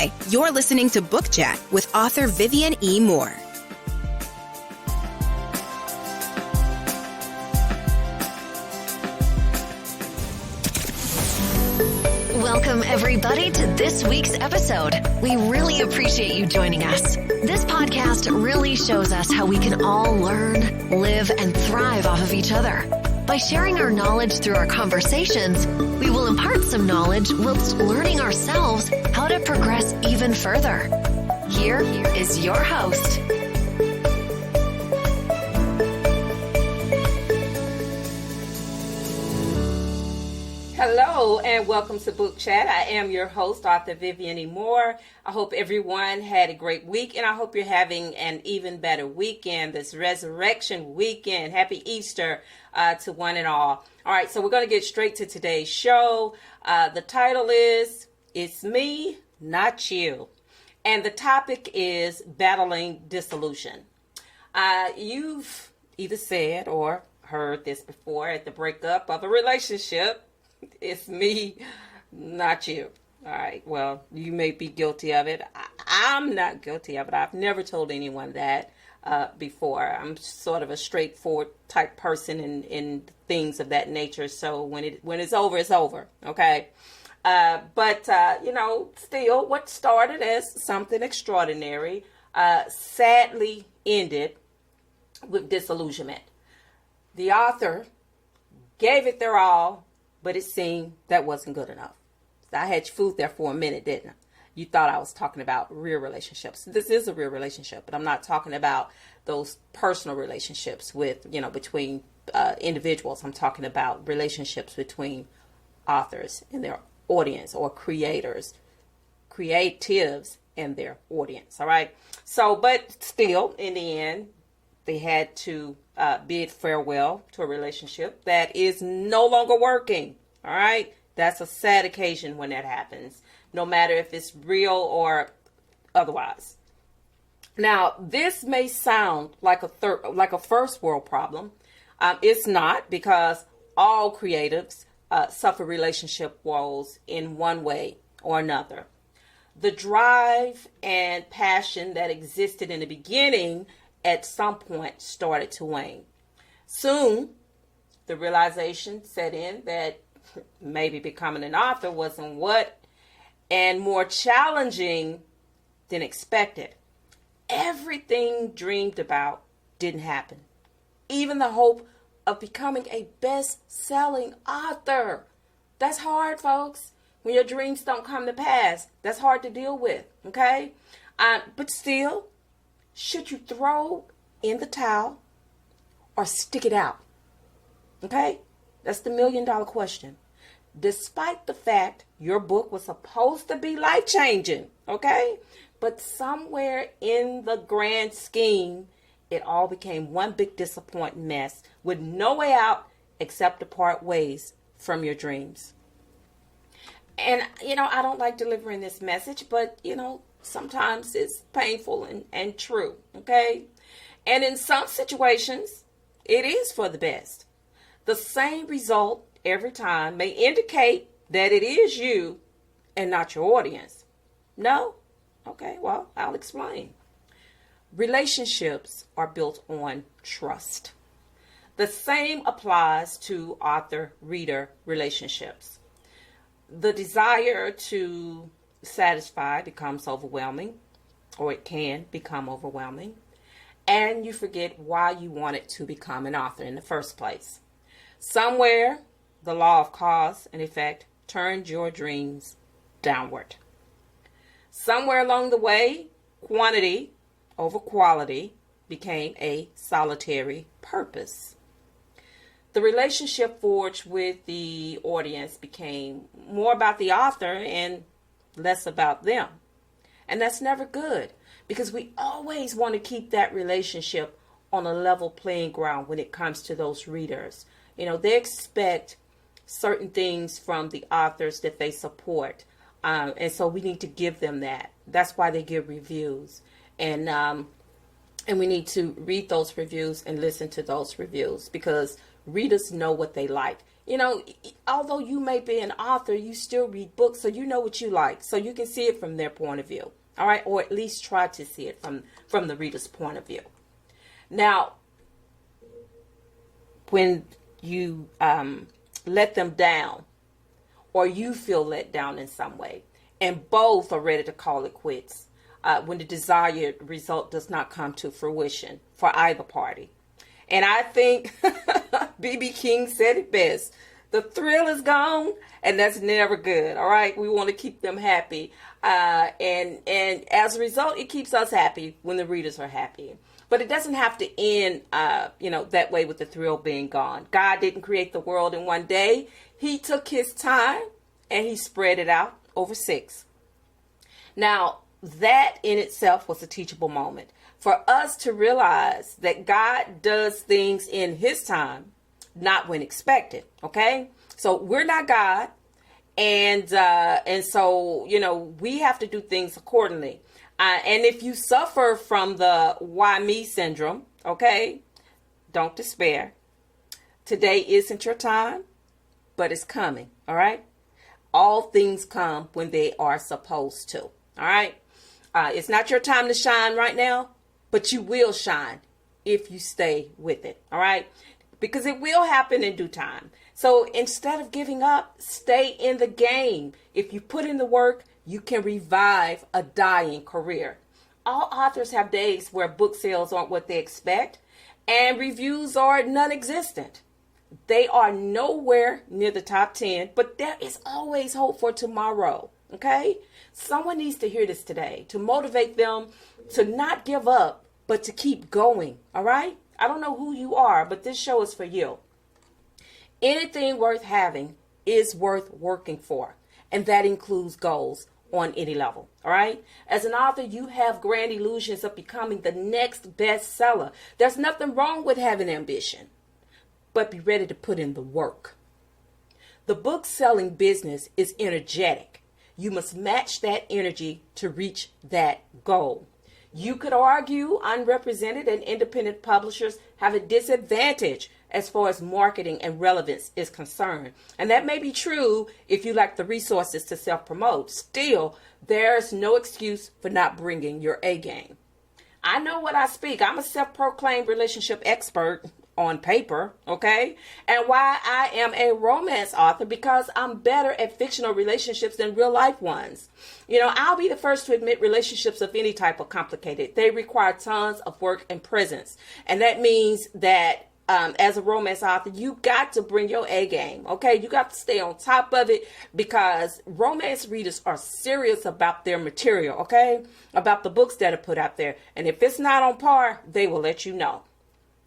Hi, you're listening to Book Chat with author Vivian E. Moore. Welcome, everybody, to this week's episode. We really appreciate you joining us. This podcast really shows us how we can all learn, live, and thrive off of each other. By sharing our knowledge through our conversations, we will impart some knowledge whilst learning ourselves how to progress even further. Here is your host. Hello and welcome to Book Chat. I am your host, author Vivian E. Moore. I hope everyone had a great week and I hope you're having an even better weekend, this Resurrection weekend. Happy Easter to one and all. All right, so we're going to get straight to today's show. The title is It's Me, Not You. And the topic is battling dissolution. You've either said or heard this before at the breakup of a relationship. It's me, not you. All right. Well, you may be guilty of it. I'm not guilty of it. I've never told anyone that before. I'm sort of a straightforward type person in things of that nature. So when it's over, it's over. Okay. But still, what started as something extraordinary sadly ended with disillusionment. The author gave it their all, but it seemed that wasn't good enough. I had you fooled there for a minute, didn't I? You thought I was talking about real relationships. This is a real relationship, but I'm not talking about those personal relationships between individuals. I'm talking about relationships between authors and their audience, or creatives and their audience. All right. So, but still, in the end, they had to bid farewell to a relationship that is no longer working. All right. That's a sad occasion when that happens, no matter if it's real or otherwise. Now, this may sound like a first world problem. It's not, because all creatives suffer relationship woes in one way or another. The drive and passion that existed in the beginning at some point started to wane. Soon, the realization set in that maybe becoming an author wasn't and more challenging than expected. Everything dreamed about didn't happen. Even the hope of becoming a best-selling author. That's hard, folks. When your dreams don't come to pass, that's hard to deal with, okay? But still, should you throw in the towel or stick it out? Okay? That's the $1 million question. Despite the fact your book was supposed to be life-changing, okay? But somewhere in the grand scheme, it all became one big disappointing mess with no way out except to part ways from your dreams. And, I don't like delivering this message, but, sometimes it's painful and true, okay? And in some situations, it is for the best. The same result every time may indicate that it is you and not your audience. No? Okay, well, I'll explain. Relationships are built on trust. The same applies to author-reader relationships. The desire to satisfy becomes overwhelming, or it can become overwhelming, and you forget why you wanted to become an author in the first place. Somewhere, the law of cause and effect turned your dreams downward. Somewhere along the way, quantity over quality became a solitary purpose. The relationship forged with the audience became more about the author and less about them. And that's never good, because we always want to keep that relationship on a level playing ground when it comes to those readers. They expect certain things from the authors that they support. And so we need to give them that. That's why they give reviews. And we need to read those reviews and listen to those reviews, because readers know what they like. although you may be an author, you still read books, so you know what you like. So you can see it from their point of view. All right. Or at least try to see it from the reader's point of view. Now, when you let them down, or you feel let down in some way, and both are ready to call it quits, when the desired result does not come to fruition for either party. And I think B.B. King said it best. The thrill is gone, and that's never good. All right. We want to keep them happy. And as a result, it keeps us happy when the readers are happy. But it doesn't have to end, that way with the thrill being gone. God didn't create the world in one day. He took his time and he spread it out over 6. Now, that in itself was a teachable moment for us to realize that God does things in his time, not when expected. Okay. So we're not God. And so, we have to do things accordingly. And if you suffer from the why me syndrome, okay, don't despair. Today isn't your time, but it's coming. All right. All things come when they are supposed to. All right. It's not your time to shine right now, but you will shine if you stay with it. All right. Because it will happen in due time. So instead of giving up, stay in the game. If you put in the work, you can revive a dying career. All authors have days where book sales aren't what they expect and reviews are non-existent. They are nowhere near the top 10, but there is always hope for tomorrow. Okay? Someone needs to hear this today to motivate them to not give up, but to keep going. All right? I don't know who you are, but this show is for you. Anything worth having is worth working for, and that includes goals on any level. All right. As an author, you have grand illusions of becoming the next bestseller. There's nothing wrong with having ambition, but be ready to put in the work. The book selling business is energetic. You must match that energy to reach that goal. You could argue unrepresented and independent publishers have a disadvantage as far as marketing and relevance is concerned. And that may be true if you lack the resources to self-promote. Still, there's no excuse for not bringing your A game. I know what I speak. I'm a self-proclaimed relationship expert on paper, okay? And why I am a romance author, because I'm better at fictional relationships than real life ones. I'll be the first to admit relationships of any type are complicated. They require tons of work and presence. And that means that as a romance author, you got to bring your A game, okay? You got to stay on top of it because romance readers are serious about their material, okay? About the books that are put out there. And if it's not on par, they will let you know.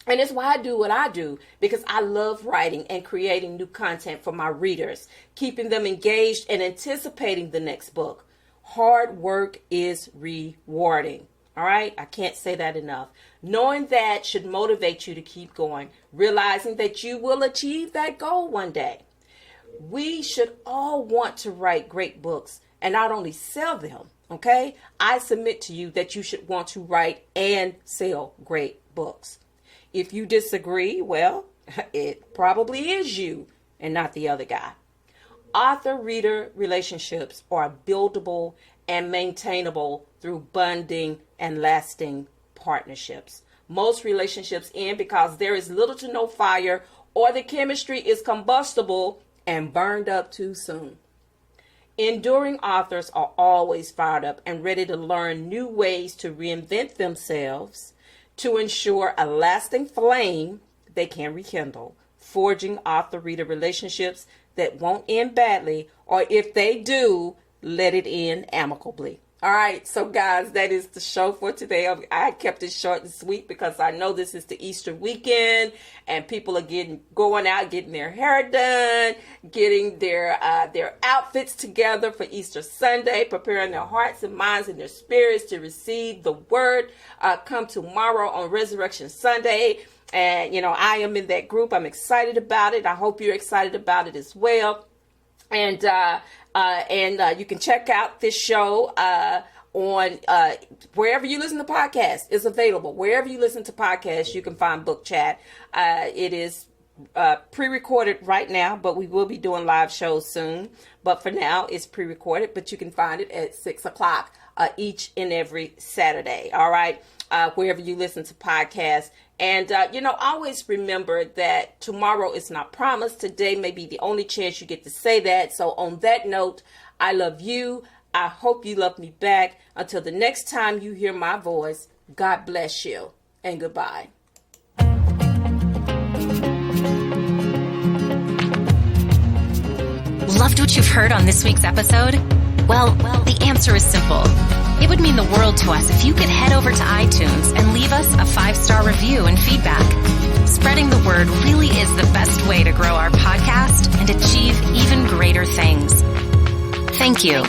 And it's why I do what I do, because I love writing and creating new content for my readers, keeping them engaged and anticipating the next book. Hard work is rewarding. All right. I can't say that enough. Knowing that should motivate you to keep going, realizing that you will achieve that goal one day. We should all want to write great books and not only sell them. Okay. I submit to you that you should want to write and sell great books. If you disagree, well, it probably is you and not the other guy. Author-reader relationships are buildable and maintainable through bonding and lasting partnerships. Most relationships end because there is little to no fire, or the chemistry is combustible and burned up too soon. Enduring authors are always fired up and ready to learn new ways to reinvent themselves to ensure a lasting flame they can rekindle, forging author-reader relationships that won't end badly, or if they do, let it end amicably. All right, so guys, that is the show for today. I kept it short and sweet because I know this is the Easter weekend and people are going out, getting their hair done, getting their outfits together for Easter Sunday, preparing their hearts and minds and their spirits to receive the word come tomorrow on Resurrection Sunday. And, I am in that group. I'm excited about it. I hope you're excited about it as well. And you can check out this show on wherever you listen to podcasts. It's available. Wherever you listen to podcasts, you can find Book Chat. It is pre-recorded right now, but we will be doing live shows soon. But for now, it's pre-recorded, but you can find it at 6 o'clock each and every Saturday. All right. Wherever you listen to podcasts. And, always remember that tomorrow is not promised. Today may be the only chance you get to say that. So on that note, I love you. I hope you love me back. Until the next time you hear my voice, God bless you and goodbye. Loved what you've heard on this week's episode? Well, the answer is simple. It would mean the world to us if you could head over to iTunes and leave us a 5-star review and feedback. Spreading the word really is the best way to grow our podcast and achieve even greater things. Thank you.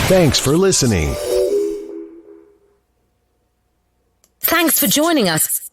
Thanks for listening. Thanks for joining us